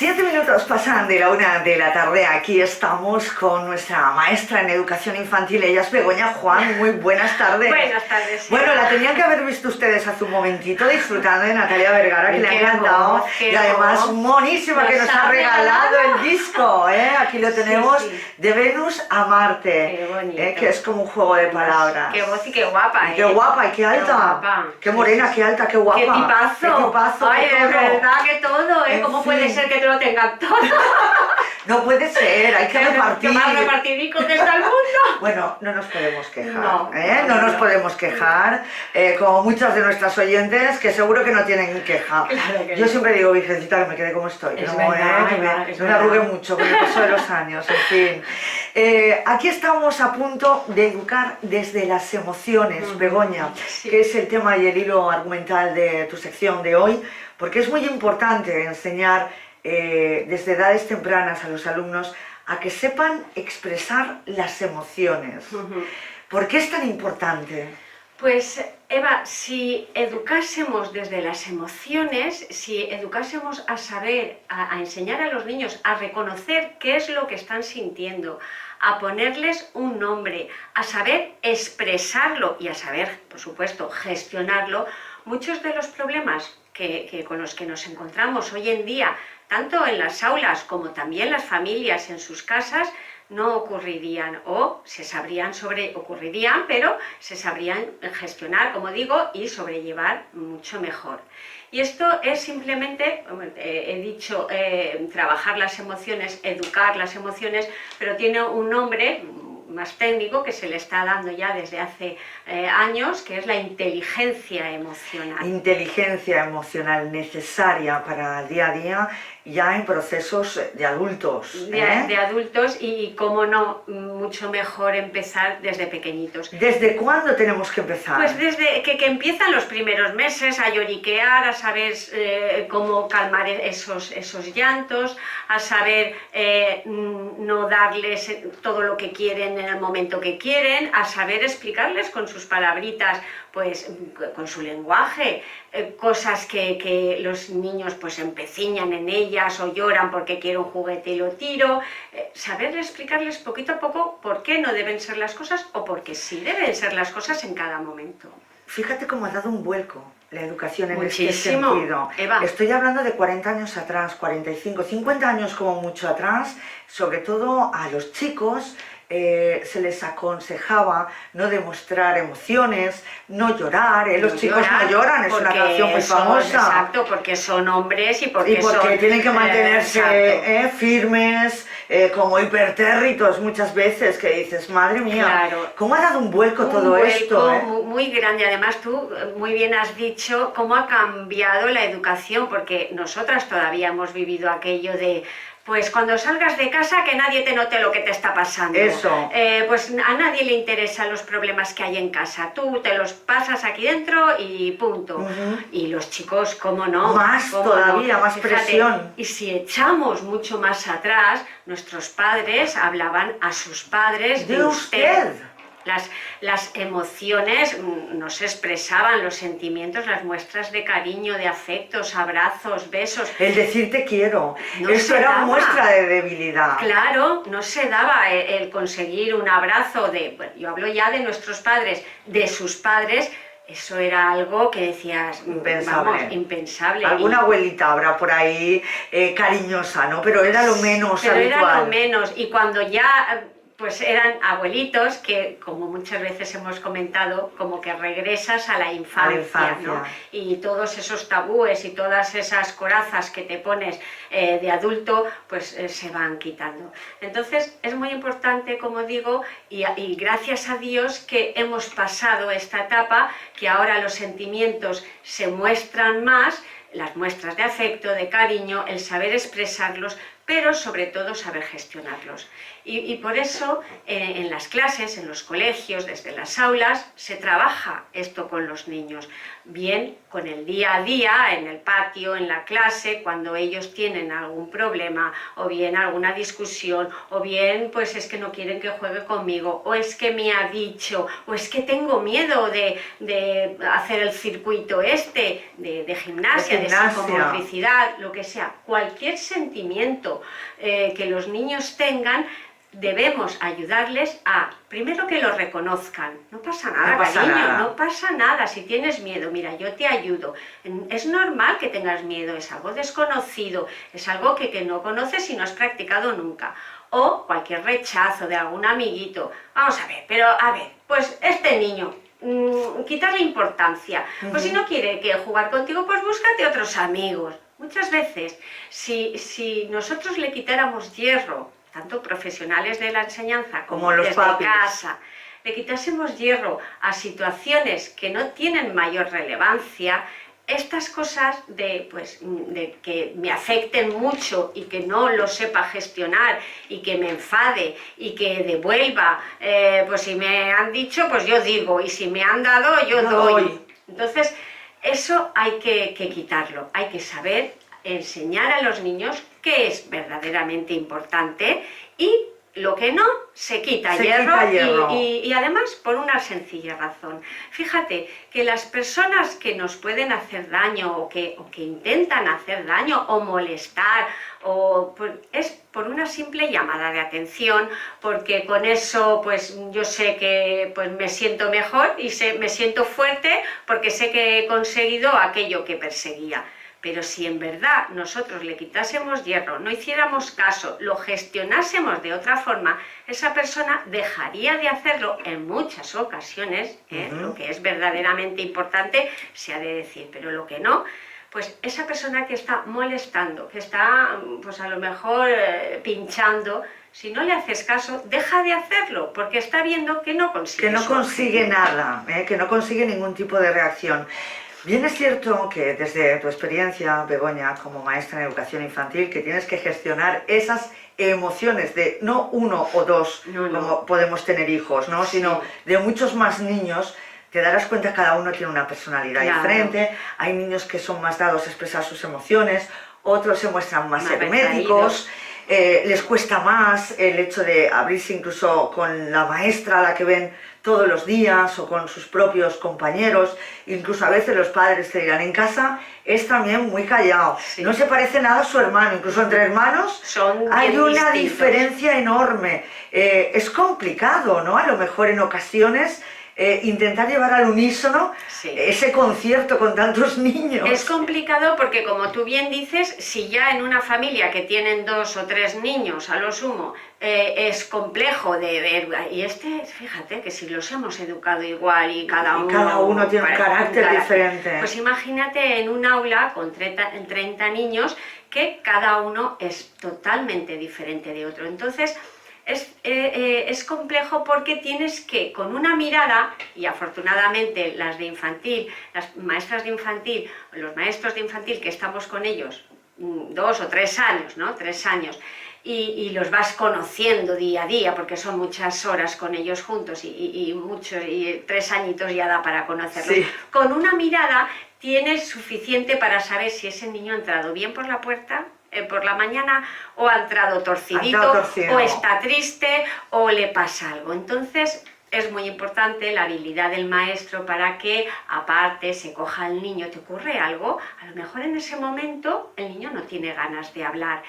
7 minutos pasan de la 1 de la tarde. Aquí estamos con nuestra maestra en educación infantil. Ella es Begoña Juan. Muy buenas tardes. Buenas tardes. Bueno, la tenían que haber visto ustedes hace un momentito disfrutando de Natalia Vergara, que le ha encantado. Y además monísima que nos ha regalado el disco. Aquí lo tenemos, de Venus a Marte. Que es como un juego de palabras. Qué voz y qué guapa. Y qué guapa y qué alta. Qué morena, qué alta, qué guapa. Qué tipazo. Qué tipazo. Ay, qué de todo. verdad que todo, ¿eh? ¿Cómo puede ser que te lo tengan todo? No puede ser, hay que repartir. ¿Qué más repartidico que está el mundo? Bueno, no nos podemos quejar, No, no nos podemos quejar, como muchas de nuestras oyentes que seguro que no tienen queja. Claro que Yo no. siempre digo, Virgencita, que me quede como estoy, Es no, verdad, que es me verdad. arrugue mucho con el paso de los años, en fin. Aquí estamos a punto de educar desde las emociones, Begoña, sí. que es el tema y el hilo argumental de tu sección de hoy, porque es muy importante enseñar desde edades tempranas a los alumnos a que sepan expresar las emociones. ¿Por qué es tan importante? Pues Eva, si educásemos desde las emociones, si educásemos a saber, a enseñar a los niños a reconocer qué es lo que están sintiendo, a ponerles un nombre, a saber expresarlo y a saber, por supuesto, gestionarlo, muchos de los problemas con los que nos encontramos hoy en día, tanto en las aulas como también las familias en sus casas, no ocurrirían o se sabrían ocurrirían, pero se sabrían gestionar, como digo, y sobrellevar mucho mejor. Y esto es simplemente, he dicho, trabajar las emociones, educar las emociones, pero tiene un nombre más técnico que se le está dando ya desde hace años, que es la inteligencia emocional. Inteligencia emocional necesaria para el día a día, ya en procesos de adultos. De adultos y, cómo no, mucho mejor empezar desde pequeñitos. ¿Desde cuándo tenemos que empezar? Pues desde que empiezan los primeros meses a lloriquear, a saber cómo calmar esos llantos, a saber no darles todo lo que quieren en el momento que quieren, a saber explicarles con sus palabritas, pues con su lenguaje, cosas que los niños pues empeciñan en ellas o lloran porque quiero un juguete y lo tiro, saber explicarles poquito a poco por qué no deben ser las cosas o por qué sí deben ser las cosas en cada momento. Fíjate cómo ha dado un vuelco la educación en Muchísimo, este sentido. Eva. Estoy hablando de 40 años atrás, 45, 50 años como mucho atrás, sobre todo a los chicos se les aconsejaba no demostrar emociones, no llorar, los chicos no lloran, es una canción muy famosa. Exacto, porque son hombres y porque tienen que mantenerse firmes, como hipertérritos muchas veces, que dices, madre mía, claro. ¿Cómo ha dado un vuelco todo esto? Muy grande. Además tú muy bien has dicho cómo ha cambiado la educación, porque nosotras todavía hemos vivido aquello de pues cuando salgas de casa que nadie te note lo que te está pasando. Eso. Pues a nadie le interesan los problemas que hay en casa. Tú te los pasas aquí dentro y punto. Y los chicos, ¿cómo no? Más todavía, más presión. Y si echamos mucho más atrás, nuestros padres hablaban a sus padres de usted. Las emociones nos expresaban, los sentimientos, las muestras de cariño, de afectos, abrazos, besos. El decir te quiero, eso era muestra de debilidad. Claro, no se daba el conseguir un abrazo bueno, yo hablo ya de nuestros padres, de sus padres. Eso era algo que decías, impensable. Vamos, impensable. Alguna abuelita habrá por ahí cariñosa, ¿no? Pero era lo menos habitual. Era lo menos, y cuando ya pues eran abuelitos que, como muchas veces hemos comentado, como que regresas a la infancia, ¿no? Y todos esos tabúes y todas esas corazas que te pones de adulto, pues se van quitando. Entonces es muy importante, como digo, y gracias a Dios que hemos pasado esta etapa, que ahora los sentimientos se muestran más, las muestras de afecto, de cariño, el saber expresarlos, pero sobre todo saber gestionarlos. Y por eso en las clases, en los colegios, desde las aulas, se trabaja esto con los niños, bien con el día a día, en el patio, en la clase, cuando ellos tienen algún problema, o bien alguna discusión, o bien pues es que no quieren que juegue conmigo, o es que me ha dicho, o es que tengo miedo de hacer el circuito de gimnasia, de psicomotricidad, lo que sea. Cualquier sentimiento que los niños tengan, debemos ayudarles a, primero, que lo reconozcan. No pasa nada, cariño, no pasa nada. Si tienes miedo, mira, yo te ayudo. Es normal que tengas miedo, es algo desconocido, es algo que no conoces y no has practicado nunca. O cualquier rechazo de algún amiguito. Vamos a ver, pero a ver, pues este niño, quitarle importancia. Pues si no quiere que jugar contigo, pues búscate otros amigos. Muchas veces, si nosotros le quitáramos hierro, tanto profesionales de la enseñanza como los desde casa, le quitásemos hierro a situaciones que no tienen mayor relevancia, estas cosas de que me afecten mucho y que no lo sepa gestionar y que me enfade y que devuelva, pues si me han dicho, pues yo digo, y si me han dado, yo doy. Entonces, eso hay que quitarlo, hay que saber enseñar a los niños qué es verdaderamente importante y lo que no, se quita hierro. Y además por una sencilla razón. Fíjate que las personas que nos pueden hacer daño o que intentan hacer daño o molestar, es por una simple llamada de atención, porque con eso pues yo sé que pues me siento mejor y me siento fuerte porque sé que he conseguido aquello que perseguía. Pero si en verdad nosotros le quitásemos hierro, no hiciéramos caso, lo gestionásemos de otra forma, esa persona dejaría de hacerlo en muchas ocasiones, lo que es verdaderamente importante se ha de decir, pero lo que no, pues esa persona que está molestando, que está pues a lo mejor pinchando, si no le haces caso, deja de hacerlo, porque está viendo que no consigue. Que no consigue nada, que no consigue ningún tipo de reacción. Bien es cierto que desde tu experiencia, Begoña, como maestra en educación infantil, que tienes que gestionar esas emociones de no uno o dos, como podemos tener hijos, ¿no? Sino de muchos más niños. Te darás cuenta que cada uno tiene una personalidad diferente, hay niños que son más dados a expresar sus emociones, otros se muestran más herméticos, les cuesta más el hecho de abrirse incluso con la maestra a la que ven todos los días o con sus propios compañeros, incluso a veces los padres te dirán, en casa es también muy callado, no se parece nada a su hermano, incluso entre hermanos hay una diferencia enorme, es complicado, ¿no? A lo mejor en ocasiones intentar llevar al unísono ese concierto con tantos niños. Es complicado porque, como tú bien dices, si ya en una familia que tienen 2 o 3 niños a lo sumo, es complejo de ver, y fíjate que si los hemos educado igual y cada uno tiene un carácter diferente. Pues imagínate en un aula con 30 niños que cada uno es totalmente diferente de otro. Entonces, es complejo porque tienes que, con una mirada, y afortunadamente las de infantil, las maestras de infantil, los maestros de infantil que estamos con ellos 2 o 3 años, ¿no? 3 años, y los vas conociendo día a día, porque son muchas horas con ellos juntos y 3 añitos ya da para conocerlos. Con una mirada tienes suficiente para saber si ese niño ha entrado bien por la puerta por la mañana, o ha entrado torcidito, o está triste, o le pasa algo. Entonces es muy importante la habilidad del maestro para que, aparte, se coja al niño. ¿Te ocurre algo? A lo mejor en ese momento el niño no tiene ganas de hablar,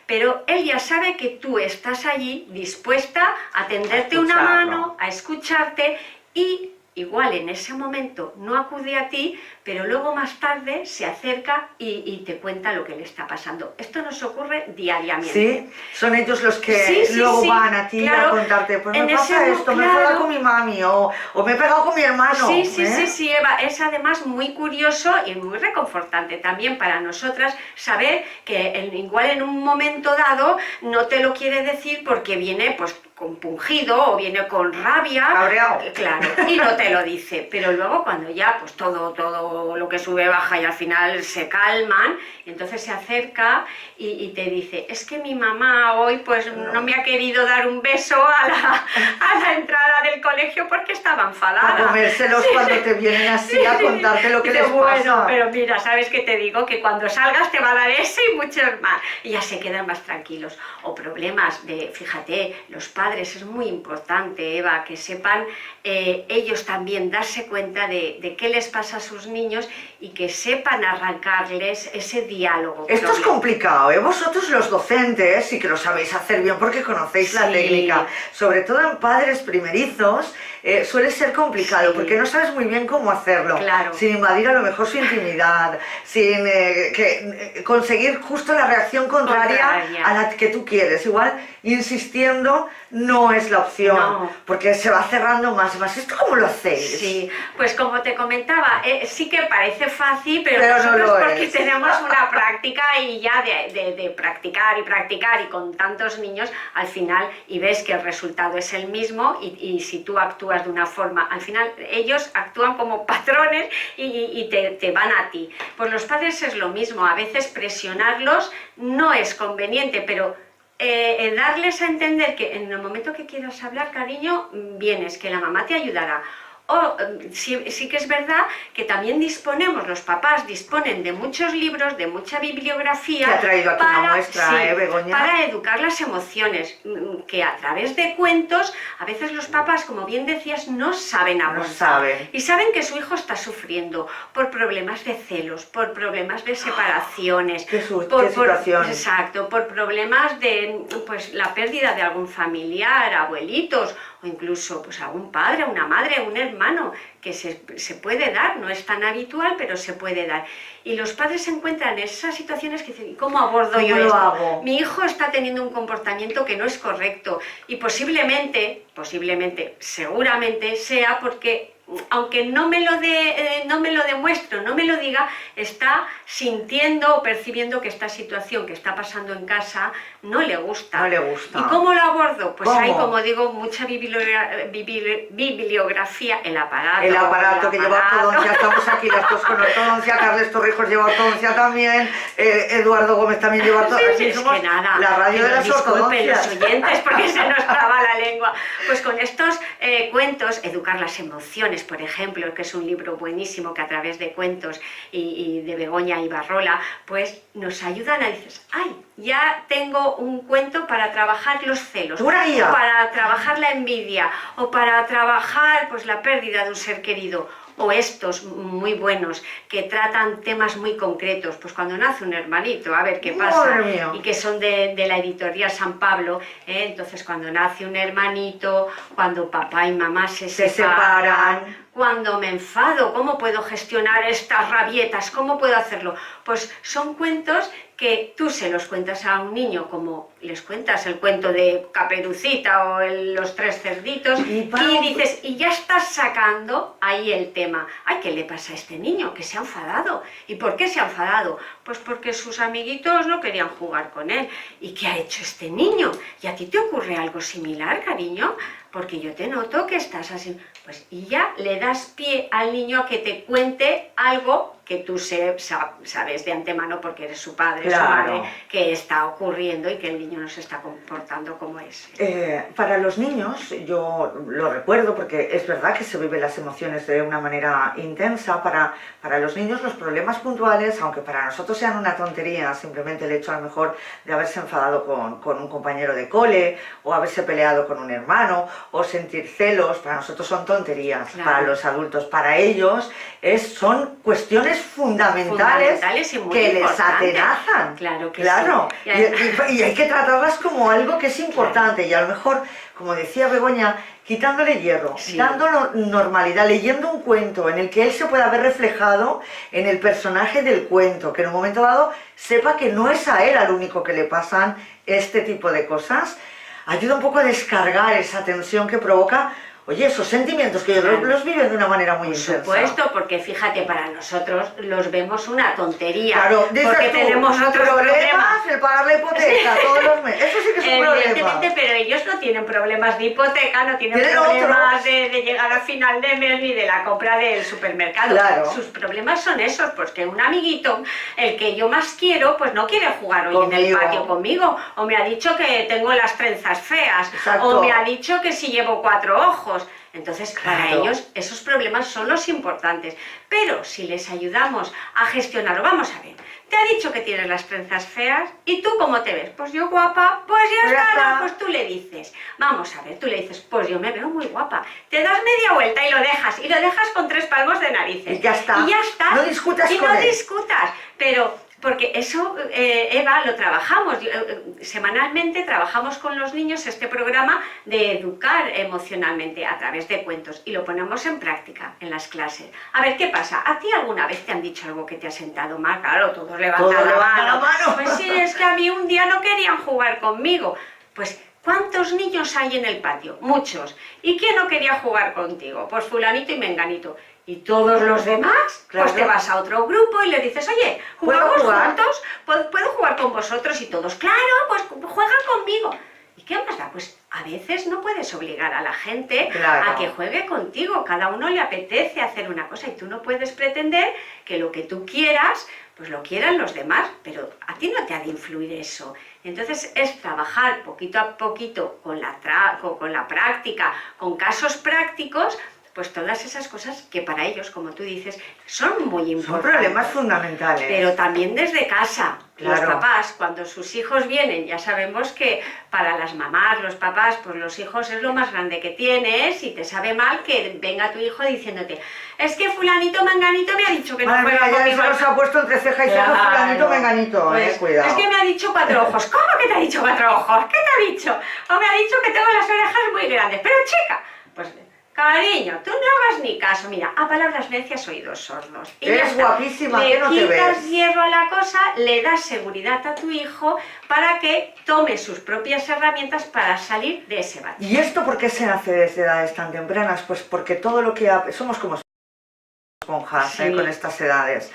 pero él ya sabe que tú estás allí dispuesta a tenderte una mano, a escucharte, y igual en ese momento no acude a ti, pero luego más tarde se acerca y te cuenta lo que le está pasando. Esto nos ocurre diariamente. Sí, son ellos los que luego van a ti a contarte, pues me pasa esto, me he pegado con mi mami o me he pegado con mi hermano. Sí, Eva, es además muy curioso y muy reconfortante también para nosotras saber que igual en un momento dado no te lo quiere decir porque viene pues compungido o viene con rabia, cabreado, claro, y no te lo dice, pero luego cuando ya pues todo todo lo que sube baja y al final se calman, y entonces se acerca y te dice, es que mi mamá hoy pues no me ha querido dar un beso a la entrada del colegio porque estaba enfadada. A comérselos cuando te vienen así a contarte lo que les pasa. Bueno, pero mira, ¿sabes qué te digo? Que cuando salgas te va a dar ese y muchos más. Y ya se quedan más tranquilos. O problemas de, fíjate, los padres, es muy importante, Eva, que sepan ellos también darse cuenta de qué les pasa a sus niños y que sepan arrancarles ese diálogo. Esto es complicado, ¿eh? Vosotros los docentes sí que lo sabéis hacer bien porque conocéis la técnica, sobre todo en padres primerizos, suele ser complicado porque no sabes muy bien cómo hacerlo, sin invadir a lo mejor su intimidad, sin conseguir justo la reacción contraria a la que tú quieres. Igual insistiendo no es la opción, porque se va cerrando más y más. ¿Esto cómo lo hacéis? Sí, pues como te comentaba, sí que parece fácil, pero nosotros no porque tenemos una práctica y ya de practicar y practicar y con tantos niños, al final, y ves que el resultado es el mismo y si tú actúas de una forma, al final ellos actúan como patrones y te van a ti. Pues los padres es lo mismo, a veces presionarlos no es conveniente, pero darles a entender que en el momento que quieras hablar, cariño, vienes, que la mamá te ayudará. O sí que es verdad que también disponemos, los papás disponen de muchos libros, de mucha bibliografía. Te ha traído aquí una muestra, Begoña. Para educar las emociones, que a través de cuentos, a veces los papás, como bien decías, no saben abordar. No saben. Y saben que su hijo está sufriendo por problemas de celos, por problemas de separaciones. ¿Qué situación? Exacto, por problemas de pues, la pérdida de algún familiar, abuelitos, o incluso pues algún padre, una madre, un hermano, que se puede dar, no es tan habitual, pero se puede dar. Y los padres se encuentran en esas situaciones que dicen, ¿cómo abordo yo esto? Hago? Mi hijo está teniendo un comportamiento que no es correcto y posiblemente, seguramente sea porque aunque no me lo demuestre, no me lo diga, está sintiendo o percibiendo que esta situación que está pasando en casa no le gusta. No le gusta. ¿Y cómo lo abordo? Pues ¿Cómo? hay, como digo, mucha bibliografía, el aparato. El aparato que lleva ortodoncia, estamos aquí las dos con ortodoncia, Carles Torrijos lleva ortodoncia también, Eduardo Gómez también lleva ortodoncia. Sí, es que nada, la radio de las ortodoncias. Los oyentes, porque se nos traba la lengua. Pues con estos cuentos, Educar las emociones, por ejemplo, que es un libro buenísimo que a través de cuentos y de Begoña Ibarrola, pues nos ayudan a decir, ay, ya tengo un cuento para trabajar los celos, o para trabajar la envidia, o para trabajar pues la pérdida de un ser querido, o estos muy buenos que tratan temas muy concretos, pues cuando nace un hermanito, a ver qué pasa, y que son de la editorial San Pablo, entonces cuando nace un hermanito, cuando papá y mamá se separan, cuando me enfado, ¿cómo puedo gestionar estas rabietas? ¿Cómo puedo hacerlo? Pues son cuentos que tú se los cuentas a un niño, como les cuentas el cuento de Caperucita o los tres cerditos, y dices, y ya estás sacando ahí el tema. Ay, ¿qué le pasa a este niño? Que se ha enfadado. ¿Y por qué se ha enfadado? Pues porque sus amiguitos no querían jugar con él. ¿Y qué ha hecho este niño? ¿Y a ti te ocurre algo similar, cariño? Porque yo te noto que estás así. Pues y ya le das pie al niño a que te cuente algo que tú sabes de antemano porque eres su padre, su madre, que está ocurriendo y que el niño no se está comportando como es. Para los niños, yo lo recuerdo porque es verdad que se viven las emociones de una manera intensa. Para los niños los problemas puntuales, aunque para nosotros sean una tontería, simplemente el hecho a lo mejor de haberse enfadado con un compañero de cole, o haberse peleado con un hermano, o sentir celos, para nosotros son tonterías. Para los adultos, para ellos son cuestiones fundamentales y muy que les atenazan. Claro que sí. Y hay que tratarlas como algo que es importante, y a lo mejor, como decía Begoña, quitándole hierro, dándole normalidad, leyendo un cuento en el que él se pueda ver reflejado en el personaje del cuento, que en un momento dado sepa que no es a él al único que le pasan este tipo de cosas, ayuda un poco a descargar esa tensión que provoca oye, esos sentimientos que ellos Claro. los viven de una manera muy Por intensa. supuesto, porque fíjate, para nosotros los vemos una tontería, Claro, dices porque tú, tenemos otros problemas. el pagar la hipoteca todos los meses, eso sí que es un problema. Evidentemente, pero ellos no tienen problemas de hipoteca, no tienen Tienen problemas otros. de llegar a final de mes ni de la compra del supermercado. Claro. Sus problemas son esos, pues que un amiguito, el que yo más quiero, pues no quiere jugar hoy en el Conmigo. patio conmigo, o me ha dicho que tengo las trenzas feas, Exacto. o me ha dicho que si llevo 4 ojos. Entonces, para Claro. ellos esos problemas son los importantes. Pero si les ayudamos a gestionarlo, vamos a ver, te ha dicho que tienes las trenzas feas, ¿y tú cómo te ves? Pues yo guapa, pues ya Pues ya está, está. pues tú le dices, vamos a ver, tú le dices, pues yo me veo muy guapa, te das media vuelta y lo dejas con 3 palmos de narices. Y ya está. Y ya está. No discutas y con no él. discutas, pero... Porque eso, Eva, lo trabajamos. Semanalmente trabajamos con los niños este programa de educar emocionalmente a través de cuentos y lo ponemos en práctica en las clases. A ver, ¿qué pasa? ¿A ti alguna vez te han dicho algo que te ha sentado mal? Claro, todos levantan Todos la levantan mano. la mano. Pues sí, es que a mí un día no querían jugar conmigo. Pues, ¿cuántos niños hay en el patio? Muchos. ¿Y quién no quería jugar contigo? Pues fulanito y menganito. ¿Y todos los demás? Claro. Pues te vas a otro grupo y le dices, oye, ¿jugamos ¿Puedo jugar? juntos? ¿Puedo jugar con vosotros? Y todos, claro, pues juegan conmigo. ¿Y qué más da? Pues a veces no puedes obligar a la gente Claro. a que juegue contigo. Cada uno le apetece hacer una cosa y tú no puedes pretender que lo que tú quieras, pues lo quieran los demás, pero a ti no te ha de influir eso. Entonces es trabajar poquito a poquito con la práctica, con casos prácticos, pues todas esas cosas que para ellos, como tú dices, son muy Son importantes. problemas fundamentales. Pero también desde casa. Los Claro. papás, cuando sus hijos vienen, ya sabemos que para las mamás, los papás, pues los hijos es lo más grande que tienes y te sabe mal que venga tu hijo diciéndote, es que fulanito manganito me ha dicho que no Madre juega mía, ya conmigo. se nos ha puesto entre ceja y ceja Claro. fulanito menganito, Pues, cuidado. es que me ha dicho 4 ojos. ¿Cómo que te ha dicho 4 ojos? ¿Qué te ha dicho? O me ha dicho que tengo las orejas muy grandes. Pero chica, pues cariño, tú no hagas ni caso. Mira, a palabras necias, oídos sordos. Y Eres ya está. guapísima, le ¿qué no te quitas ves? hierro a la cosa, le das seguridad a tu hijo para que tome sus propias herramientas para salir de ese bache. ¿Y esto por qué se hace desde edades tan tempranas? Pues porque todo lo que... Somos como esponjas Sí. con estas edades.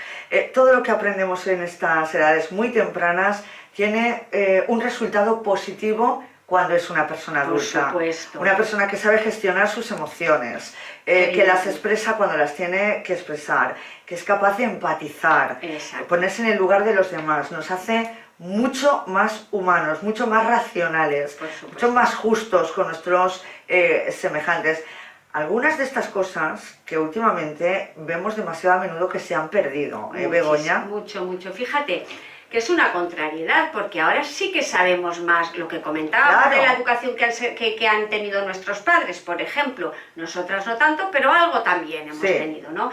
Todo lo que aprendemos en estas edades muy tempranas tiene un resultado positivo cuando es una persona Por adulta. supuesto. Una persona que sabe gestionar sus emociones, que las expresa cuando las tiene que expresar, que es capaz de empatizar, Exacto. ponerse en el lugar de los demás. Nos hace mucho más humanos, mucho más racionales, Por supuesto. mucho más justos con nuestros semejantes. Algunas de estas cosas que últimamente vemos demasiado a menudo que se han perdido, Begoña. Mucho, mucho. Fíjate que es una contrariedad, porque ahora sí que sabemos más lo que comentábamos Claro. de la educación que han tenido nuestros padres, por ejemplo. Nosotras no tanto, pero algo también hemos Sí. tenido, ¿no?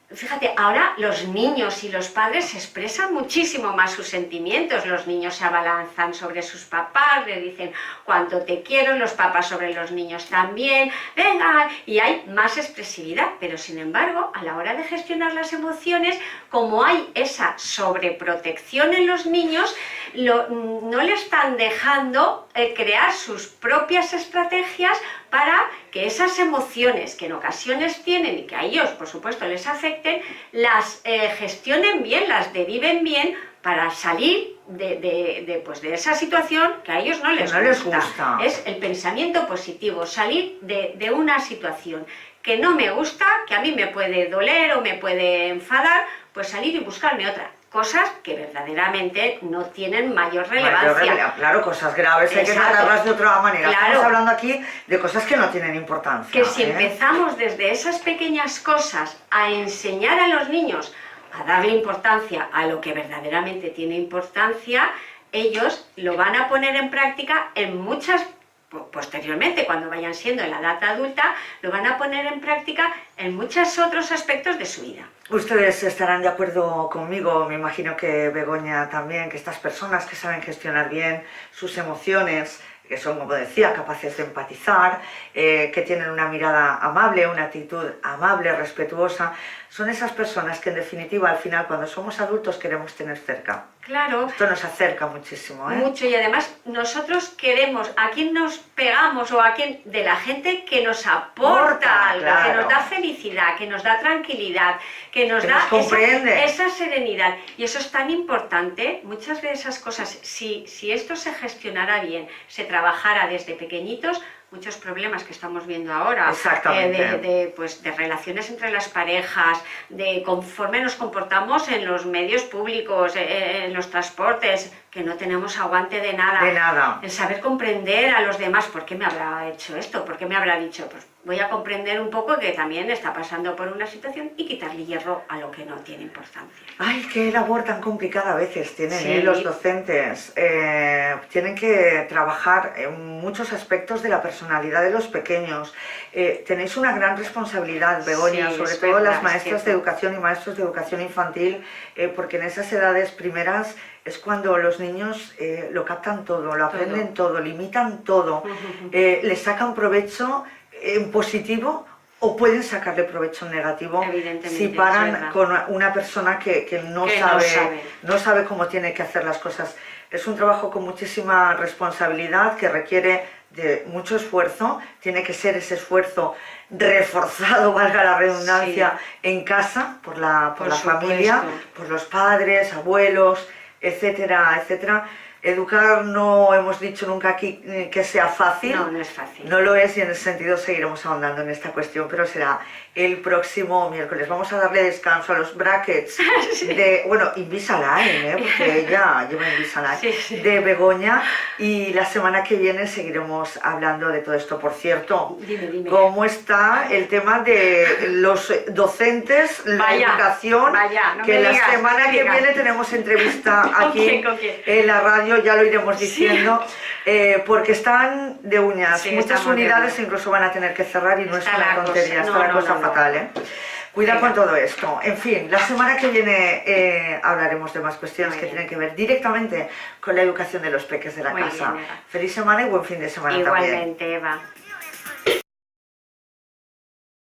Fíjate, ahora los niños y los padres expresan muchísimo más sus sentimientos. Los niños se abalanzan sobre sus papás, le dicen cuánto te quiero, los papás sobre los niños también. Venga, y hay más expresividad. Pero sin embargo, a la hora de gestionar las emociones, como hay esa sobreprotección en los niños, no le están dejando crear sus propias estrategias para que esas emociones que en ocasiones tienen y que a ellos, por supuesto, les afecten, las gestionen bien, las deriven bien para salir de esa situación que a ellos no les gusta. Es el pensamiento positivo, salir de una situación que no me gusta, que a mí me puede doler o me puede enfadar, pues salir y buscarme otra. Cosas que verdaderamente no tienen mayor relevancia. Claro, cosas graves hay que Exacto. tratarlas de otra manera. Claro. Estamos hablando aquí de cosas que no tienen importancia. Que si empezamos desde esas pequeñas cosas a enseñar a los niños a darle importancia a lo que verdaderamente tiene importancia, ellos lo van a poner en práctica en muchas, posteriormente, cuando vayan siendo en la edad adulta, lo van a poner en práctica en muchos otros aspectos de su vida. Ustedes estarán de acuerdo conmigo, me imagino que Begoña también, que estas personas que saben gestionar bien sus emociones, que son, como decía, capaces de empatizar, que tienen una mirada amable, una actitud amable, respetuosa, son esas personas que en definitiva al final cuando somos adultos queremos tener cerca. Claro. Esto nos acerca muchísimo, ¿eh? Mucho, y además nosotros queremos a quién nos pegamos o a quién, de la gente que nos aporta algo, claro, que nos da felicidad, que nos da tranquilidad, que nos que da nos comprende. esa serenidad. Y eso es tan importante, muchas de esas cosas, si esto se gestionara bien, se trabajara desde pequeñitos, muchos problemas que estamos viendo ahora, pues, de relaciones entre las parejas, de conforme nos comportamos en los medios públicos, en los transportes, que no tenemos aguante de nada. De nada. El saber comprender a los demás, ¿por qué me habrá hecho esto? ¿Por qué me habrá dicho? Pues voy a comprender un poco que también está pasando por una situación y quitarle hierro a lo que no tiene importancia. Ay, qué labor tan complicada a veces tienen, Sí. los docentes. Tienen que trabajar en muchos aspectos de la personalidad de los pequeños. Tenéis una gran responsabilidad, Begoña, Sí, sobre es todo verdad, las maestras es de educación y maestros de educación infantil, porque en esas edades primeras es cuando los niños lo captan todo, lo aprenden todo, lo imitan todo, le sacan provecho en positivo o pueden sacarle provecho en negativo si paran con una persona que no sabe cómo tiene que hacer las cosas. Es un trabajo con muchísima responsabilidad que requiere de mucho esfuerzo, tiene que ser ese esfuerzo reforzado, valga la redundancia, en casa, por la familia, por los padres, abuelos, etcétera, etcétera. Educar no hemos dicho nunca aquí que sea fácil. No, no es fácil. No lo es y en ese sentido seguiremos ahondando en esta cuestión, pero será el próximo miércoles. Vamos a darle descanso a los brackets de, bueno, Invisalign, porque ella lleva Invisalign, de Begoña, y la semana que viene seguiremos hablando de todo esto. Por cierto, dime. ¿Cómo está el tema de los docentes, la educación? Que la semana que viene tenemos entrevista aquí en la radio, ya lo iremos diciendo, porque están de uñas. Muchas unidades incluso van a tener que cerrar y no es una tontería, está la cosa fatal, ¿eh? Cuida con todo esto. En fin, la semana que viene hablaremos de más cuestiones que tienen que ver directamente con la educación de los peques de la casa. Feliz semana y buen fin de semana también. Igualmente, Eva.